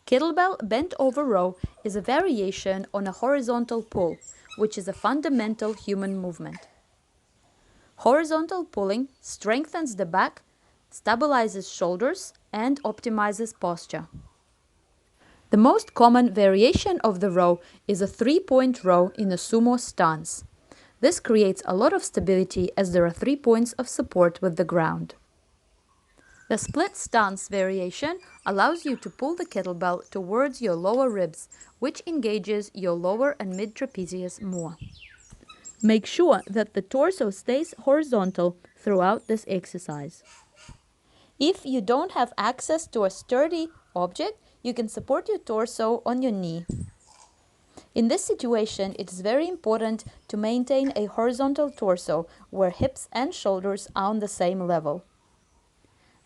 Kettlebell bent over row is a variation on a horizontal pull, which is a fundamental human movement. Horizontal pulling strengthens the back, stabilizes shoulders, and optimizes posture. The most common variation of the row is a 3-point row in a Sumo Stance. This creates a lot of stability as there are 3 points of support with the ground. The split stance variation allows you to pull the kettlebell towards your lower ribs, which engages your lower and mid trapezius more. Make sure that the torso stays horizontal throughout this exercise. If you don't have access to a sturdy object, you can support your torso on your knee. In this situation, it is very important to maintain a horizontal torso where hips and shoulders are on the same level.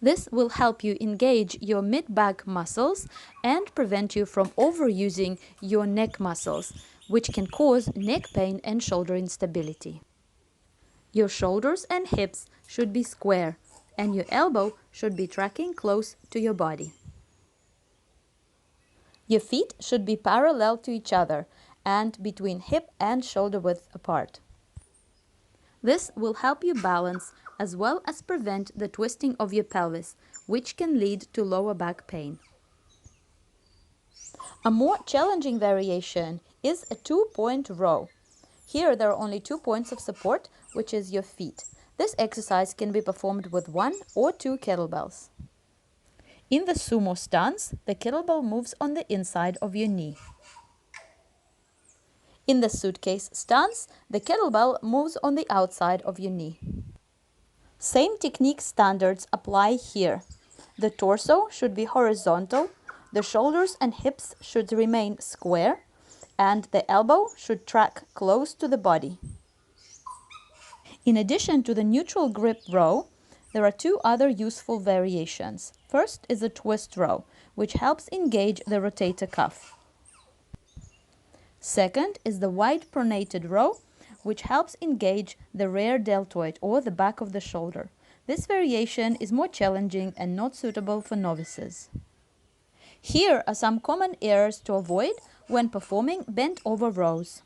This will help you engage your mid-back muscles and prevent you from overusing your neck muscles, which can cause neck pain and shoulder instability. Your shoulders and hips should be square, and your elbow should be tracking close to your body. Your feet should be parallel to each other and between hip and shoulder width apart. This will help you balance as well as prevent the twisting of your pelvis, which can lead to lower back pain. A more challenging variation is a 2-point row. Here there are only 2 points of support, which is your feet. This exercise can be performed with 1 or 2 kettlebells. In the Sumo Stance, the kettlebell moves on the inside of your knee. In the Suitcase Stance, the kettlebell moves on the outside of your knee. Same technique standards apply here. The torso should be horizontal, the shoulders and hips should remain square, and the elbow should track close to the body. In addition to the neutral grip row, there are 2 other useful variations. First is a twist row, which helps engage the rotator cuff. Second is the wide pronated row, which helps engage the rear deltoid or the back of the shoulder. This variation is more challenging and not suitable for novices. Here are some common errors to avoid when performing bent over rows.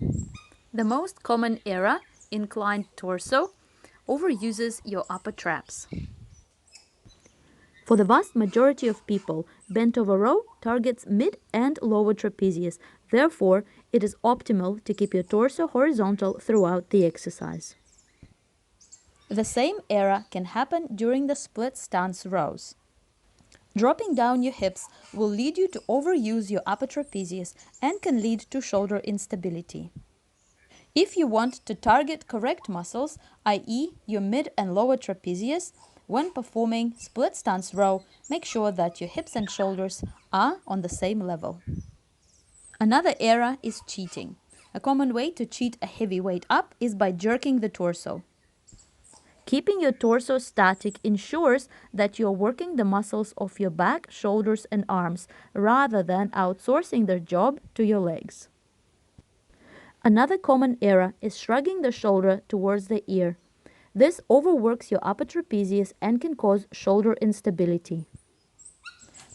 The most common error, inclined torso, overuses your upper traps. For the vast majority of people, bent over row targets mid and lower trapezius. Therefore, it is optimal to keep your torso horizontal throughout the exercise. The same error can happen during the split stance rows. Dropping down your hips will lead you to overuse your upper trapezius and can lead to shoulder instability. If you want to target correct muscles, i.e. your mid and lower trapezius, when performing split stance row, make sure that your hips and shoulders are on the same level. Another error is cheating. A common way to cheat a heavy weight up is by jerking the torso. Keeping your torso static ensures that you're working the muscles of your back, shoulders, and arms rather than outsourcing their job to your legs. Another common error is shrugging the shoulder towards the ear. This overworks your upper trapezius and can cause shoulder instability.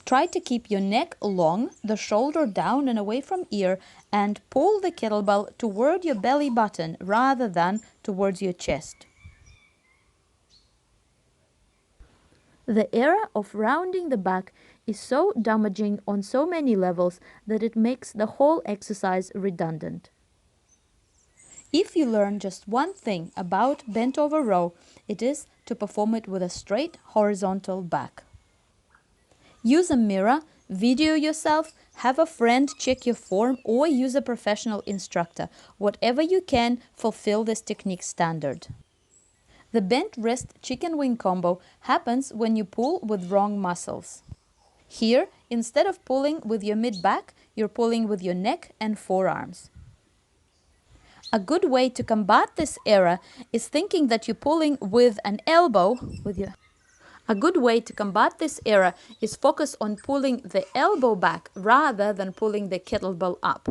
Try to keep your neck long, the shoulder down and away from ear, and pull the kettlebell toward your belly button rather than towards your chest. The error of rounding the back is so damaging on so many levels that it makes the whole exercise redundant. If you learn just one thing about bent over row, it is to perform it with a straight horizontal back. Use a mirror, video yourself, have a friend check your form, or use a professional instructor. Whatever you can, fulfill this technique standard. The bent wrist chicken wing combo happens when you pull with wrong muscles. Here, instead of pulling with your mid-back, you're pulling with your neck and forearms. A good way to combat this error is thinking that you're pulling with an elbow A good way to combat this error is focus on pulling the elbow back rather than pulling the kettlebell up.